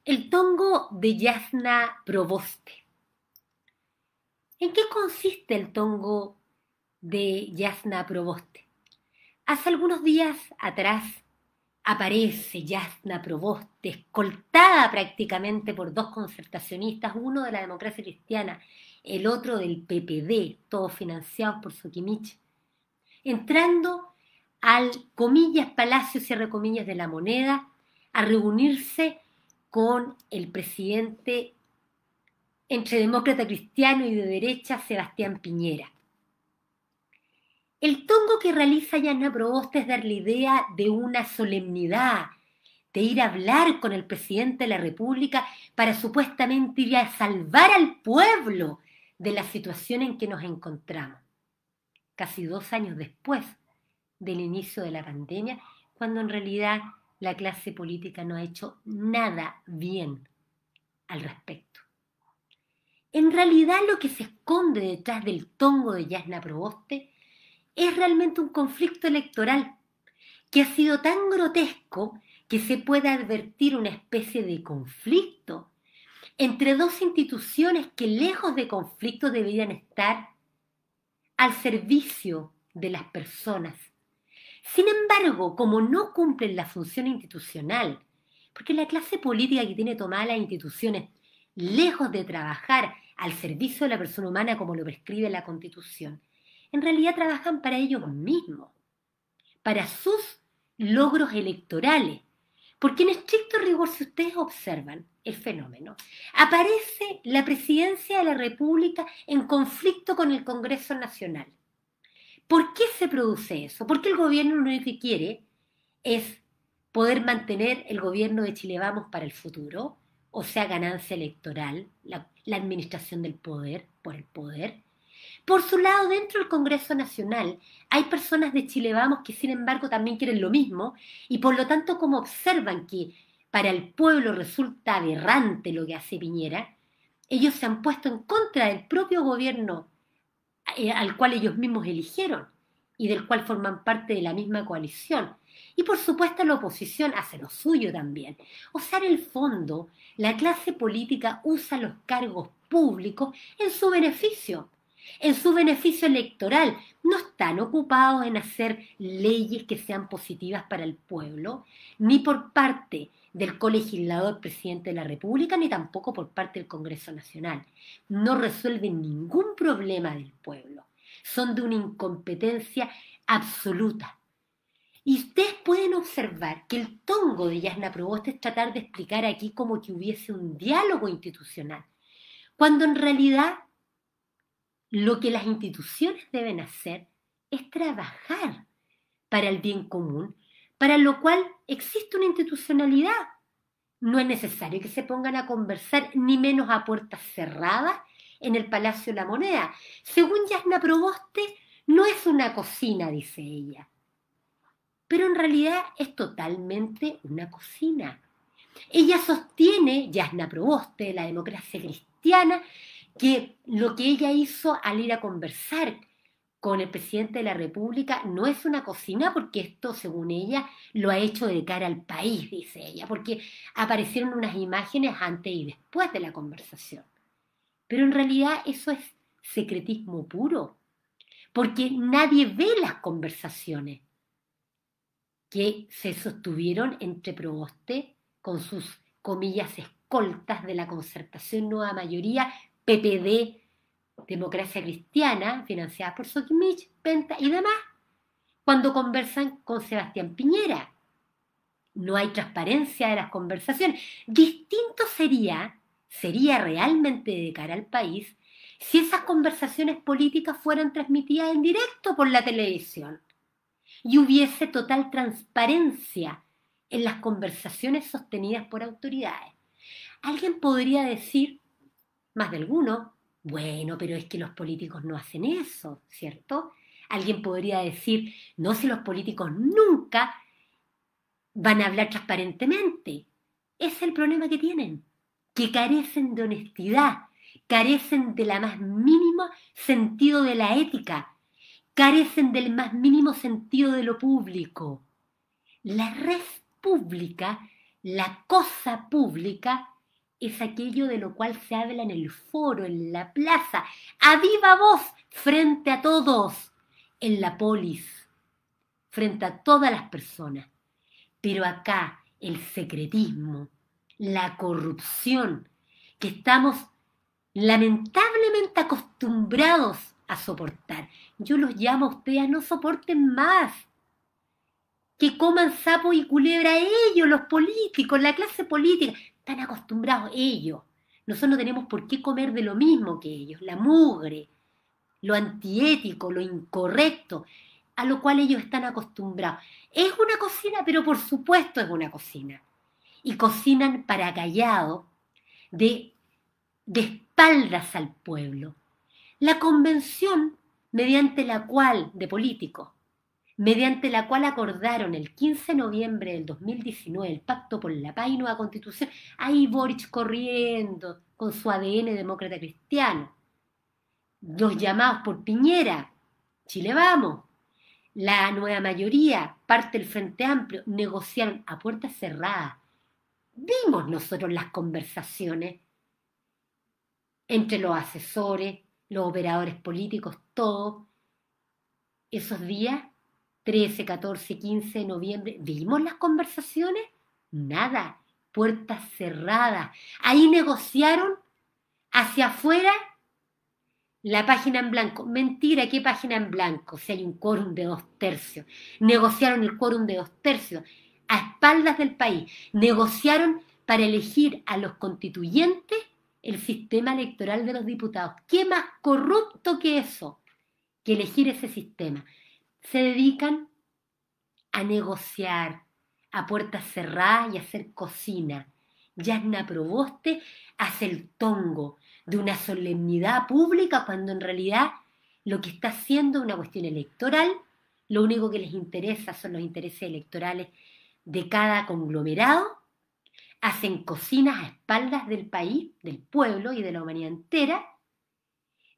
El tongo de Jasna Proboste. ¿En qué consiste el tongo de Jasna Proboste? Hace algunos días atrás aparece Jasna Proboste, escoltada prácticamente por dos concertacionistas, uno de la democracia cristiana, el otro del PPD, todos financiados por Soquimich, entrando al, comillas, Palacio, cierre comillas, de la Moneda, a reunirse con el presidente entre demócrata cristiano y de derecha, Sebastián Piñera. El tongo que realiza Jasna Proboste es dar la idea de una solemnidad, de ir a hablar con el presidente de la República para supuestamente ir a salvar al pueblo de la situación en que nos encontramos. Casi 2 años después del inicio de la pandemia, cuando en realidad la clase política no ha hecho nada bien al respecto. En realidad lo que se esconde detrás del tongo de Jasna Proboste es realmente un conflicto electoral que ha sido tan grotesco que se puede advertir una especie de conflicto entre dos instituciones que lejos de conflicto deberían estar al servicio de las personas. Sin embargo, como no cumplen la función institucional, porque la clase política que tiene tomadas las instituciones, lejos de trabajar al servicio de la persona humana como lo prescribe la Constitución, en realidad trabajan para ellos mismos, para sus logros electorales. Porque en estricto rigor, si ustedes observan el fenómeno, aparece la presidencia de la República en conflicto con el Congreso Nacional. ¿Por qué se produce eso? Porque el gobierno lo único que quiere es poder mantener el gobierno de Chile Vamos para el futuro, o sea, ganancia electoral, la administración del poder por el poder. Por su lado, dentro del Congreso Nacional hay personas de Chile Vamos que sin embargo también quieren lo mismo y por lo tanto, como observan que para el pueblo resulta aberrante lo que hace Piñera, ellos se han puesto en contra del propio gobierno al cual ellos mismos eligieron y del cual forman parte de la misma coalición. Y por supuesto la oposición hace lo suyo también. O sea, en el fondo, la clase política usa los cargos públicos en su beneficio electoral. No están ocupados en hacer leyes que sean positivas para el pueblo, ni por parte del colegislador presidente de la República, ni tampoco por parte del Congreso Nacional. No resuelven ningún problema del pueblo. Son de una incompetencia absoluta. Y ustedes pueden observar que el tongo de Jasna Proboste es tratar de explicar aquí como que hubiese un diálogo institucional, cuando en realidad lo que las instituciones deben hacer es trabajar para el bien común, para lo cual existe una institucionalidad. No es necesario que se pongan a conversar, ni menos a puertas cerradas, en el Palacio de la Moneda. Según Jasna Proboste, no es una cocina, dice ella, pero en realidad es totalmente una cocina. Ella sostiene, Jasna Proboste, de la democracia cristiana, que lo que ella hizo al ir a conversar con el presidente de la República no es una cocina, porque esto, según ella, lo ha hecho de cara al país, dice ella, porque aparecieron unas imágenes antes y después de la conversación. Pero en realidad eso es secretismo puro, porque nadie ve las conversaciones que se sostuvieron entre Proboste con sus comillas escoltas de la Concertación Nueva Mayoría, PPD, Democracia Cristiana, financiada por Soquimich, Penta y demás, cuando conversan con Sebastián Piñera. No hay transparencia de las conversaciones. Distinto sería realmente de cara al país, si esas conversaciones políticas fueran transmitidas en directo por la televisión y hubiese total transparencia en las conversaciones sostenidas por autoridades. Alguien podría decir, más de alguno, bueno, pero es que los políticos no hacen eso, ¿cierto? Alguien podría decir, no, si los políticos nunca van a hablar transparentemente. Ese es el problema que tienen, que carecen de honestidad, carecen de la más mínimo sentido de la ética, carecen del más mínimo sentido de lo público. La red pública, la cosa pública, es aquello de lo cual se habla en el foro, en la plaza, a viva voz, frente a todos, en la polis, frente a todas las personas. Pero acá el secretismo, la corrupción, que estamos lamentablemente acostumbrados a soportar. Yo los llamo a ustedes a no soporten más. Que coman sapo y culebra ellos, los políticos, la clase política. Están acostumbrados ellos. Nosotros no tenemos por qué comer de lo mismo que ellos, la mugre, lo antiético, lo incorrecto, a lo cual ellos están acostumbrados. Es una cocina, pero por supuesto es una cocina. Y cocinan para callado, de espaldas al pueblo. La convención mediante la cual, de políticos, mediante la cual acordaron el 15 de noviembre del 2019 el Pacto por la Paz y Nueva Constitución, ahí Boric corriendo con su ADN demócrata cristiano, los llamados por Piñera, Chile Vamos, la nueva mayoría, parte del Frente Amplio, negociaron a puertas cerradas. Vimos nosotros las conversaciones entre los asesores, los operadores políticos, todos esos días, 13, 14, 15 de noviembre, ¿vimos las conversaciones? Nada, puertas cerradas. Ahí negociaron hacia afuera la página en blanco. Mentira, ¿qué página en blanco? Si hay un quórum de 2/3. Negociaron el quórum de 2/3 a espaldas del país. Negociaron para elegir a los constituyentes el sistema electoral de los diputados. ¿Qué más corrupto que eso? Que elegir ese sistema. Se dedican a negociar a puertas cerradas y a hacer cocina. Yasna Proboste hace el tongo de una solemnidad pública cuando en realidad lo que está haciendo es una cuestión electoral. Lo único que les interesa son los intereses electorales de cada conglomerado. Hacen cocinas a espaldas del país, del pueblo y de la humanidad entera.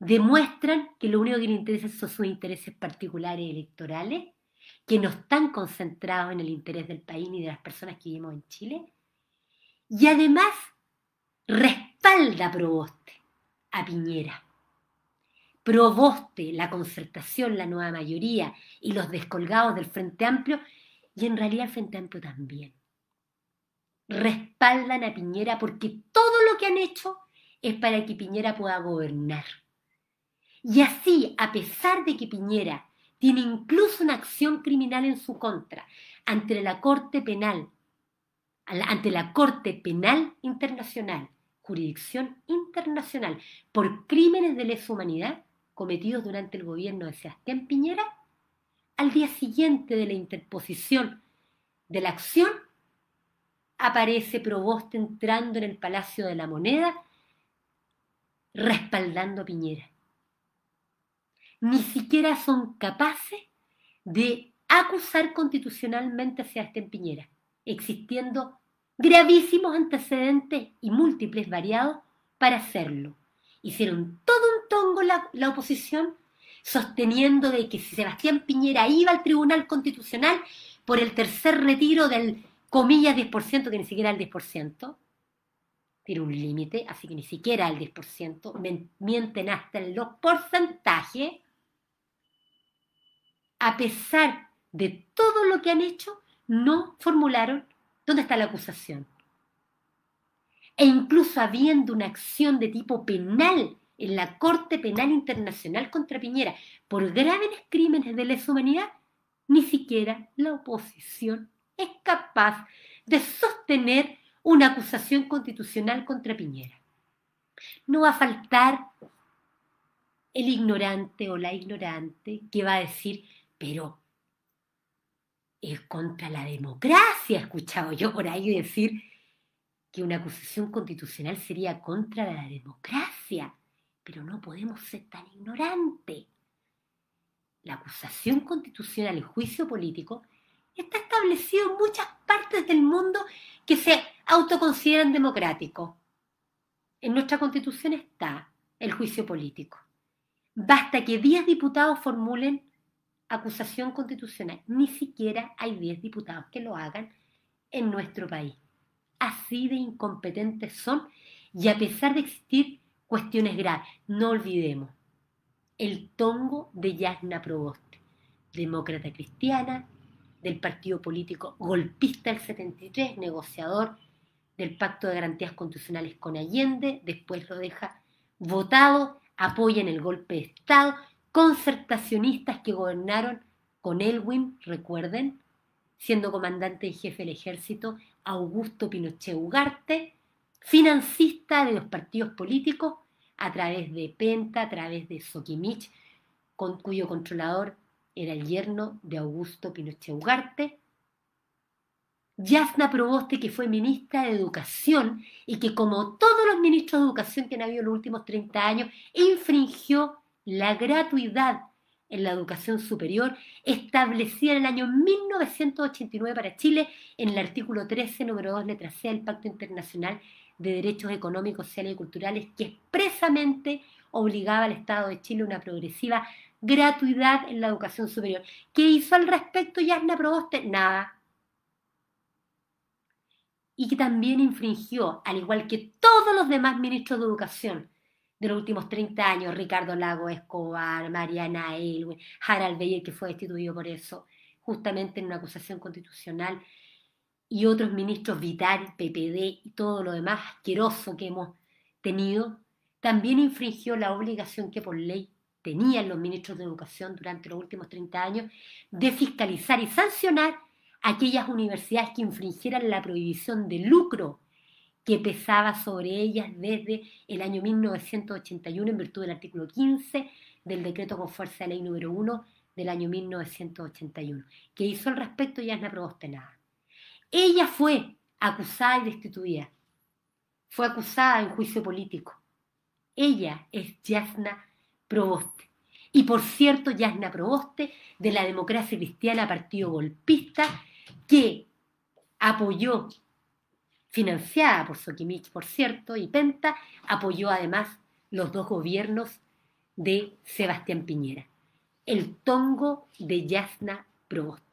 Demuestran que lo único que les interesa son sus intereses particulares electorales, que no están concentrados en el interés del país ni de las personas que vivimos en Chile. Y además respalda a Proboste, a Piñera. Proboste, la concertación, la nueva mayoría y los descolgados del Frente Amplio, y en realidad el Frente Amplio también. Respaldan a Piñera porque todo lo que han hecho es para que Piñera pueda gobernar. Y así, a pesar de que Piñera tiene incluso una acción criminal en su contra ante la Corte Penal Internacional, jurisdicción internacional, por crímenes de lesa humanidad cometidos durante el gobierno de Sebastián Piñera, al día siguiente de la interposición de la acción, aparece Proboste entrando en el Palacio de la Moneda respaldando a Piñera. Ni siquiera son capaces de acusar constitucionalmente a Sebastián Piñera, existiendo gravísimos antecedentes y múltiples variados para hacerlo. Hicieron todo un tongo la oposición, sosteniendo de que si Sebastián Piñera iba al Tribunal Constitucional por el tercer retiro del, comillas, 10%, que ni siquiera el 10%, tiene un límite, así que ni siquiera el 10%, mienten hasta en los porcentajes. A pesar de todo lo que han hecho, no formularon dónde está la acusación. E incluso habiendo una acción de tipo penal en la Corte Penal Internacional contra Piñera por graves crímenes de lesa humanidad, ni siquiera la oposición es capaz de sostener una acusación constitucional contra Piñera. No va a faltar el ignorante o la ignorante que va a decir, pero es contra la democracia. He escuchado yo por ahí decir que una acusación constitucional sería contra la democracia, pero no podemos ser tan ignorantes. La acusación constitucional, el juicio político, está establecido en muchas partes del mundo que se autoconsideran democráticos. En nuestra Constitución está el juicio político. Basta que 10 diputados formulen acusación constitucional. Ni siquiera hay 10 diputados que lo hagan en nuestro país. Así de incompetentes son Y a pesar de existir cuestiones graves, no olvidemos el tongo de Yasna Proboste, demócrata cristiana, del partido político golpista del 73, negociador del Pacto de Garantías Constitucionales con Allende, después lo deja votado, apoya en el golpe de Estado, concertacionistas que gobernaron con Elwin, recuerden, siendo comandante en jefe del ejército, Augusto Pinochet Ugarte, financista de los partidos políticos a través de Penta, a través de Soquimich, cuyo controlador era el yerno de Augusto Pinochet Ugarte. Yasna Proboste, que fue ministra de Educación y que, como todos los ministros de Educación que han habido en los últimos 30 años, infringió la gratuidad en la educación superior establecida en el año 1989 para Chile en el artículo 13, número 2, letra C del Pacto Internacional de Derechos Económicos, Sociales y Culturales, que expresamente obligaba al Estado de Chile a una progresiva gratuidad en la educación superior. ¿Qué hizo al respecto Yasna Proboste? Nada. Y que también infringió, al igual que todos los demás ministros de educación de los últimos 30 años, Ricardo Lago Escobar, Mariana Elwin, Harald Beyer, que fue destituido por eso, justamente en una acusación constitucional, y otros ministros Vital, PPD y todo lo demás asqueroso que hemos tenido, también infringió la obligación que por ley tenían los ministros de educación durante los últimos 30 años de fiscalizar y sancionar aquellas universidades que infringieran la prohibición de lucro que pesaba sobre ellas desde el año 1981 en virtud del artículo 15 del decreto con fuerza de ley número 1 del año 1981. ¿Qué hizo al respecto? Yasna Proboste nada. Ella fue acusada y destituida. Fue acusada en juicio político. Ella es Yasna Proboste. Y por cierto, Yasna Proboste, de la Democracia Cristiana, partido golpista, que apoyó, financiada por Soquimich, por cierto, y Penta, apoyó además los dos gobiernos de Sebastián Piñera. El tongo de Yasna Proboste.